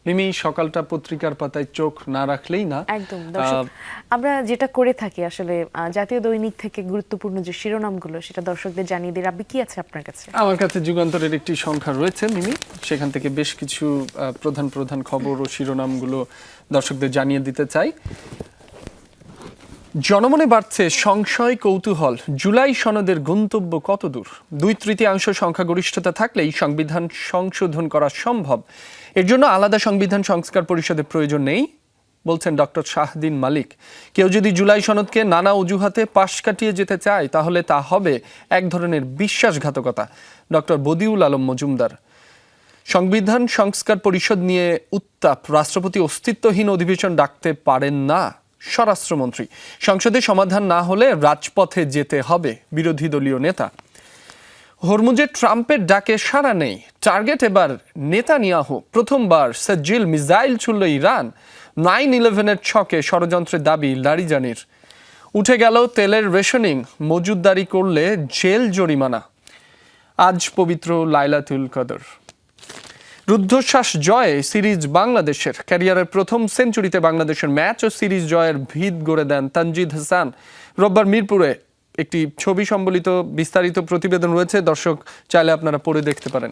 মিমি, সকালটা পত্রিকার পাতায় চোখ না রাখলেই না। একদম দর্শক, আমরা যেটা করে থাকি আসলে জাতীয় দৈনিক থেকে গুরুত্বপূর্ণ যে শিরোনামগুলো সেটা দর্শকদের জানিয়ে দিই। রাব্বি, কি আছে আপনার কাছে? আমার কাছে যুগান্তরের একটি সংখ্যা রয়েছে মিমি, সেখান থেকে বেশ কিছু প্রধান প্রধান খবর ও শিরোনামগুলো দর্শকদের জানিয়ে দিতে চাই। জনমনে বাড়ছে সংশয় কৌতূহল, জুলাই সনদের গন্তব্য কতদূর? 2/3 সংখ্যাগরিষ্ঠতা থাকলেই সংবিধান সংশোধন করা সম্ভব। এর জন্য আলাদা সংবিধান সংস্কার পরিষদের প্রয়োজন নেই বলছেন ডক্টর শাহদিন মালিক। কেউ যদি জুলাই সনদকে নানা অজুহাতে পাশ কাটিয়ে যেতে চায় তাহলে তা হবে এক ধরনের বিশ্বাসঘাতকতা। ডক্টর বদিউল আলম মজুমদার। সংবিধান সংস্কার পরিষদ নিয়ে উত্তাপ, রাষ্ট্রপতি অস্তিত্বহীন অধিবেশন ডাকতে পারেন না স্বরাষ্ট্রমন্ত্রী। সংসদে সমাধান না হলে রাজপথে যেতে হবে বিরোধী দলীয় নেতা। হরমুজে ট্রাম্পের ডাকে সাড়া নেই, টার্গেট এবার নেতানিয়াহু। প্রথমবার সাজ্জিল মিসাইল ছুড়ল ইরান। 9/11-এর ছকে ষড়যন্ত্রের দাবি লারিজানির। উঠে গেল তেলের রেশনিং, মজুতদারি করলে জেল জরিমানা। আজ পবিত্র লাইলাতুল কদর। রুদ্ধশ্বাস জয়ে সিরিজ বাংলাদেশের। ক্যারিয়ারের প্রথম সেঞ্চুরিতে বাংলাদেশের ম্যাচ ও সিরিজ জয়ের ভিত গড়ে দেন তানজিদ হাসান। রোববার মিরপুরে একটি ছবি সম্বলিত বিস্তারিত প্রতিবেদন রয়েছে, দর্শক চাইলে আপনারা পড়ে দেখতে পারেন।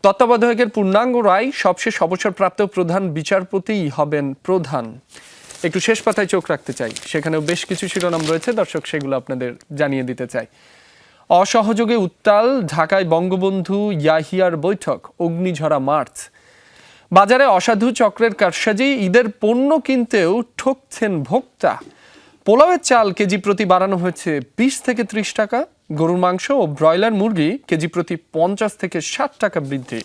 তত্ত্বাবধায়কের পূর্ণাঙ্গ রায়, সবশেষ অবসরপ্রাপ্ত প্রধান বিচারপতিই হবেন প্রধান। একটু শেষ পাতায় চোখ রাখতে চাই, সেখানেও বেশ কিছু শিরোনাম রয়েছে, দর্শক সেগুলো আপনাদের জানিয়ে দিতে চাই। অসহযোগে উত্তাল, ঢাকায় বঙ্গবন্ধু ইয়াহিয়ার বৈঠক, অগ্নিঝরা মার্চ। বাজারে অসাধু চক্রের কারসাজি, ঈদের পণ্য কিনতেও ঠকছেন ভোক্তা। পোলাওয়ের চাল কেজি প্রতি বাড়ানো হয়েছে 20 থেকে 30 টাকা। গরুর মাংস ও ব্রয়লার মুরগি কেজি প্রতি 50 থেকে 60 টাকা বৃদ্ধি।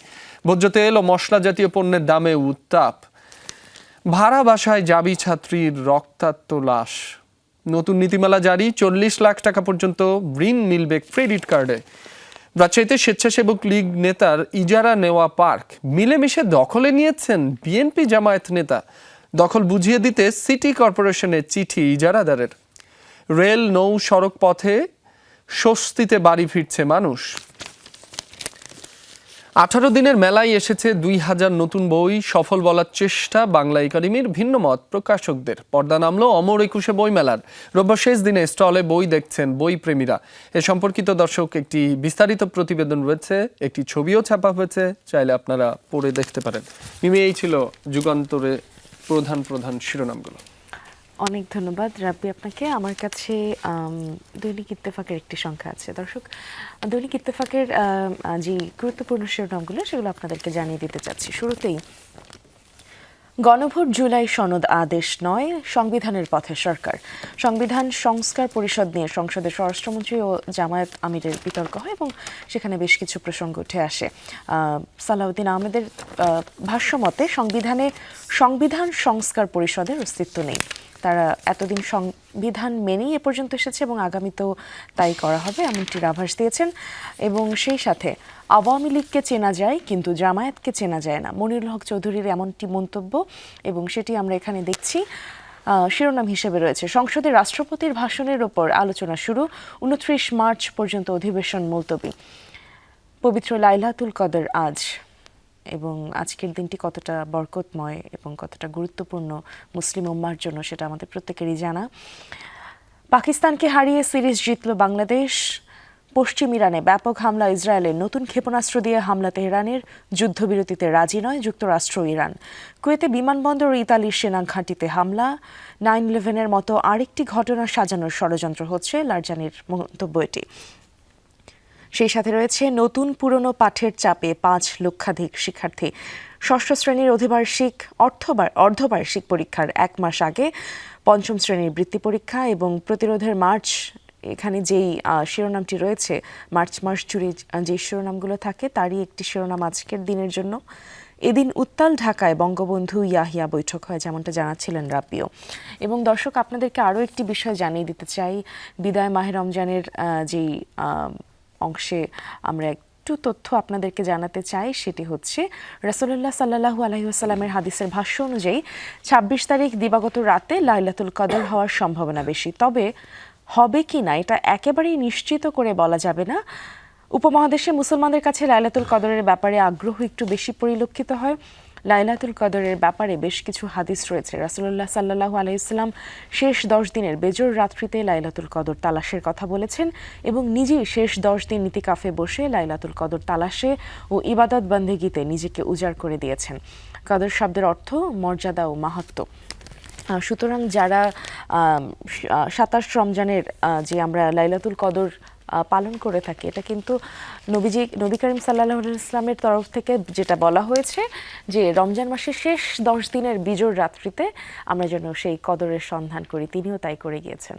ভোজ্য তেল ও মশলা জাতীয় পণ্যের দামে উত্তাপ। ভাড়া বাসায় জাবি ছাত্রীর রক্তাক্ত লাশ। নতুন নীতিমালা জারি, 40 লাখ টাকা পর্যন্ত ঋণ মিলবে ক্রেডিট কার্ডে। রাজশাহীতে স্বেচ্ছাসেবক লীগ নেতার ইজারা নেওয়া পার্ক মিলেমিশে দখলে নিয়েছেন বিএনপি জামায়াত নেতা। দখল বুঝিয়ে দিতে সিটি কর্পোরেশনের চিঠি ইজারাদারের। রেল, নৌ, সড়ক পথে স্বস্তিতে বাড়ি ফিরছে মানুষ। 18 দিনের মেলায় এসেছে 2000 নতুন বই। সফল বলার চেষ্টা বাংলা একাডেমির, ভিন্ন মত প্রকাশকদের। পর্দা নামলো অমর 21 বই মেলার। রোববার শেষ দিনে স্টলে বই দেখছেন বই প্রেমীরা। এ সম্পর্কিত দর্শক একটি বিস্তারিত প্রতিবেদন রয়েছে, একটি ছবিও ছাপা হয়েছে, চাইলে আপনারা পড়ে দেখতে পারেন। মিমি, এই ছিল যুগান্তরে প্রধান প্রধান শিরোনামগুলো। অনেক ধন্যবাদ রাব্বি আপনাকে। আমার কাছে দৈনিক ইত্তেফাকের একটি সংখ্যা আছে। দর্শক, দৈনিক ইত্তেফাকের যে গুরুত্বপূর্ণ শিরোনামগুলো সেগুলো আপনাদেরকে জানিয়ে দিতে চাচ্ছি। শুরুতেই, গণভোট জুলাই সনদ আদেশ নয়, সংবিধানের পথে সরকার। সংবিধান সংস্কার পরিষদ নিয়ে সংসদের স্বরাষ্ট্রমন্ত্রী ও জামায়াত আমিরের বিতর্ক হয় এবং সেখানে বেশ কিছু প্রসঙ্গ উঠে আসে। সালাউদ্দিন আহমেদের ভাষ্যমতে সংবিধান সংস্কার পরিষদের অস্তিত্ব নেই। তারা এতদিন সংবিধান মেনেই এ পর্যন্ত এসেছে এবং আগামীতেও তাই করা হবে, এমনটির আভাস দিয়েছেন। এবং সেই সাথে আওয়ামী লীগকে চেনা যায় কিন্তু জামায়াতকে চেনা যায় না, মনিরুল হক চৌধুরীর এমনটি মন্তব্য, এবং সেটি আমরা এখানে দেখছি। শিরোনাম হিসেবে রয়েছে, সংসদে রাষ্ট্রপতির ভাষণের ওপর আলোচনা শুরু, 29 মার্চ পর্যন্ত অধিবেশন মুলতবি। পবিত্র লাইলাতুল কদর আজ, এবং আজকের দিনটি কতটা বরকতময় এবং কতটা গুরুত্বপূর্ণ মুসলিম উম্মার জন্য সেটা আমাদের প্রত্যেকেরই জানা। পাকিস্তানকে হারিয়ে সিরিজ জিতল বাংলাদেশ। পশ্চিম ইরানে ব্যাপক হামলা ইসরায়েলের, নতুন ক্ষেপণাস্ত্র দিয়ে হামলা তেহরানের, যুদ্ধবিরতিতে রাজি নয় যুক্তরাষ্ট্র ইরান। কুয়েতে বিমানবন্দর ও ইতালির সেনা ঘাঁটিতে হামলা। 9/11-এর মতো আরেকটি ঘটনা সাজানোর ষড়যন্ত্র হচ্ছে, লারজানির মন্তব্য এটি। সেই সাথে রয়েছে, নতুন পুরনো পাঠের চাপে 5 লক্ষাধিক শিক্ষার্থী। ষষ্ঠ শ্রেণীর অর্ধবার্ষিক পরীক্ষার 1 মাস আগে পঞ্চম শ্রেণীর বৃত্তি পরীক্ষা। এবং প্রতিরোধের মার্চ, এখানে যেই শিরোনামটি রয়েছে, মার্চ মাস জুড়ে যে শিরোনামগুলো থাকে তারই একটি শিরোনাম আজকের দিনের জন্য। এদিন উত্তাল ঢাকায় বঙ্গবন্ধু ইয়াহিয়া বৈঠক হয়, যেমনটা জানাচ্ছিলেন রাব্বিও। এবং দর্শক, আপনাদেরকে আরও একটি বিষয় জানিয়ে দিতে চাই। বিদায় মাহে রমজানের যেই অংশে আমরা একটু তথ্য আপনাদেরকে জানাতে চাই, সেটি হচ্ছে রাসূলুল্লাহ সাল্লাল্লাহু আলাইহি ওয়াসাল্লামের হাদিসের ভাষ্য অনুযায়ী 26 তারিখ দিবাগত রাতে লাইলাতুল কদর হওয়ার সম্ভাবনা বেশি। তবে হবে কি না এটা একেবারেই নিশ্চিত করে বলা যাবে না। উপমহাদেশে মুসলমানদের কাছে লাইলাতুল কদরের ব্যাপারে আগ্রহ একটু বেশি পরিলক্ষিত হয়। লাইলাতুল কদরের ব্যাপারে বেশ কিছু হাদিস রয়েছে। রাসূলুল্লাহ সাল্লাল্লাহু আলাইহি ওয়াসাল্লাম শেষ 10 দিনের বেজোর রাত্রিতে লাইলাতুল কদর তালাশের কথা বলেছেন এবং নিজেই শেষ 10 দিন ইতিকাফে বসে লাইলাতুল কদর তালাশে ও ইবাদত বন্দেগীতে নিজেকে উজাড় করে দিয়েছেন। কদর শব্দের অর্থ মর্যাদা ও মাহাত্ম্য। সুতরাং যারা 27 রমজানের যে আমরা লাইলাতুল কদর পালন করে থাকি, এটা কিন্তু নবী করিম সাল্লাল্লাহু আলাইহি ওয়াসাল্লামের তরফ থেকে যেটা বলা হয়েছে যে রমজান মাসের শেষ 10 দিনের বিজোড় রাত্রিতে আমরা যেন সেই কদরের সন্ধান করি। তিনিও তাই করে গিয়েছেন।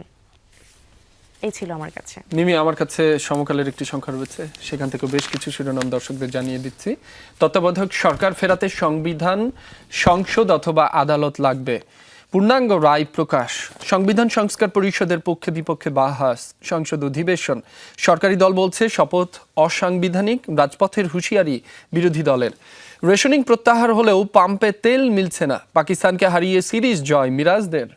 এই ছিল আমার কাছে। মিমি, আমার কাছে সমকালের একটি সংখ্যা রয়েছে, সেখান থেকে বেশ কিছু শিরোনাম দর্শকদের জানিয়ে দিচ্ছি। তত্ত্বাবধায়ক সরকার ফেরাতে সংবিধান সংসদ অথবা আদালত লাগবে, পূর্ণাঙ্গ রায় প্রকাশ। সংবিধান সংস্কার পরিষদের পক্ষে বিপক্ষে বাহাস, সংসদ অধিবেশন। সরকারি দল বলছে শপথ অসাংবিধানিক, রাজপথের হুঁশিয়ারি বিরোধী দলের। রেশনিং প্রত্যাহার হলেও পাম্পে তেল মিলছে না, পাকিস্তানকে হারিয়ে সিরিজ জয় মিরাজদের।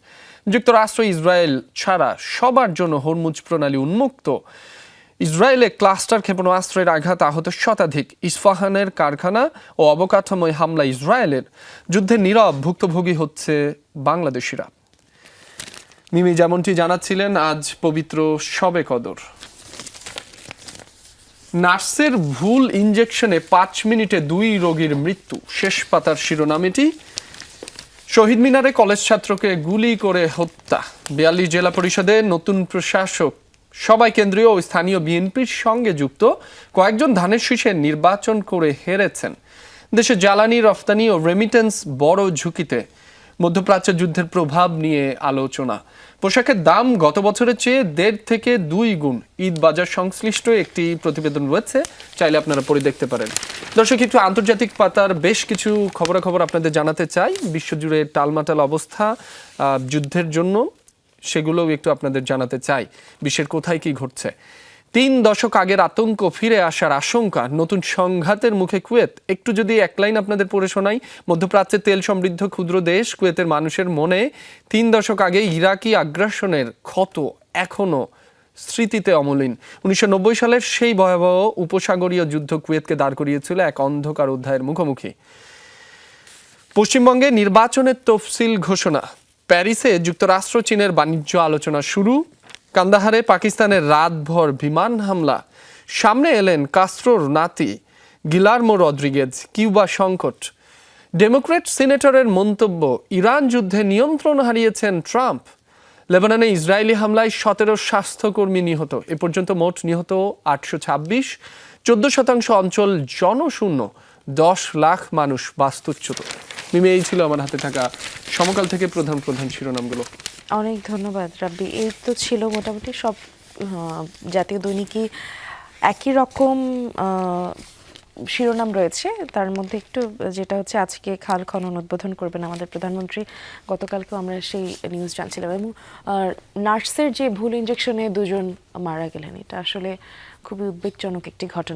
যুক্তরাষ্ট্র ইসরায়েল ছাড়া সবার জন্য হরমুজ প্রণালী উন্মুক্ত। ইসরায়েলে ক্লাস্টার ক্ষেপণাস্ত্রের আঘাত, আহত শতাধিক। ইস্পাহানের কারখানা ও অবকাঠামোয় হামলা ইসরায়েলের। যুদ্ধে নীরব ভুক্তভোগী হচ্ছে বাংলাদেশিরা। মিমি যেমনটি জানাচ্ছিলেন, আজ পবিত্র শবে কদর। নার্সের ভুল ইনজেকশনে 5 মিনিটে 2 রোগীর মৃত্যু, শেষ পাতার শিরোনাম এটি। শহীদ মিনারে কলেজ ছাত্রকে গুলি করে হত্যা। 42 জেলা পরিষদে নতুন প্রশাসক, সবাই কেন্দ্রীয় ও স্থানীয় বিএনপির সঙ্গে যুক্ত। কয়েকজন ধানের শীষে নির্বাচন করে হেরেছেন। দেশে জ্বালানি রফতানি ও রেমিটেন্স বড় ঝুঁকিতে। মধ্যপ্রাচ্য যুদ্ধের প্রভাব নিয়ে আলোচনা। পোশাকের দাম গত বছরের চেয়ে 1.5 থেকে 2 গুণ। ঈদ বাজার সংশ্লিষ্ট একটি প্রতিবেদন রয়েছে, চাইলে আপনারা পড়ে দেখতে পারেন। দর্শক, একটু আন্তর্জাতিক পাতার বেশ কিছু খবরাখবর আপনাদের জানাতে চাই। বিশ্বজুড়ে টালমাটাল অবস্থা যুদ্ধের জন্য, সেগুলোও একটু আপনাদের জানাতে চাই। বিশ্বের কোথায় কি ঘটছে। 3 দশক আগের আতঙ্ক ফিরে আসার আশঙ্কা, নতুন সংঘাতের মুখে কুয়েত। একটু যদি এক লাইন আপনাদের পড়ে শোনাই। মধ্যপ্রাচ্যে তেল সমৃদ্ধ ক্ষুদ্র দেশ কুয়েতের মানুষের মনে 3 দশক আগে ইরাকি আগ্রাসনের ক্ষত এখনো স্মৃতিতে অমলিন। 1990 সালের সেই ভয়াবহ উপসাগরীয় যুদ্ধ কুয়েতকে দাঁড় করিয়েছিল এক অন্ধকার অধ্যায়ের মুখোমুখি। পশ্চিমবঙ্গে নির্বাচনের তফসিল ঘোষণা। প্যারিসে যুক্তরাষ্ট্র চীনের বাণিজ্য আলোচনা শুরু। কান্দাহারে পাকিস্তানের রাতভর বিমান হামলা। সামনে এলেন কাস্ত্রোর নাতি গিলার্মো রদ্রিগেজ। কিউবা সংকট। ডেমোক্র্যাট সিনেটরের মন্তব্য, ইরান যুদ্ধে নিয়ন্ত্রণ হারিয়েছেন ট্রাম্প। লেবাননে ইসরায়েলি হামলায় 17 স্বাস্থ্যকর্মী নিহত। এ পর্যন্ত মোট নিহত 826। 14% অঞ্চল জনশূন্য। 10 লাখ মানুষ বাস্তুচ্যুত। মিমি, এই ছিল আমার হাতে থাকা সমকাল থেকে প্রধান প্রধান শিরোনামগুলো। অনেক ধন্যবাদ রাব্বি। এই তো ছিল মোটামুটি সব জাতীয় দৈনিকই একই রকম শিরোনাম রয়েছে। তার মধ্যে একটু যেটা হচ্ছে, আজকে খাল খনন উদ্বোধন করবেন আমাদের প্রধানমন্ত্রী। গতকালকেও আমরা সেই নিউজ জানছিলাম। এবং নার্সের যে ভুল ইনজেকশনে 2 জন মারা গেলেন, এটা আসলে খুবই উদ্বেগজনক একটি ঘটনা।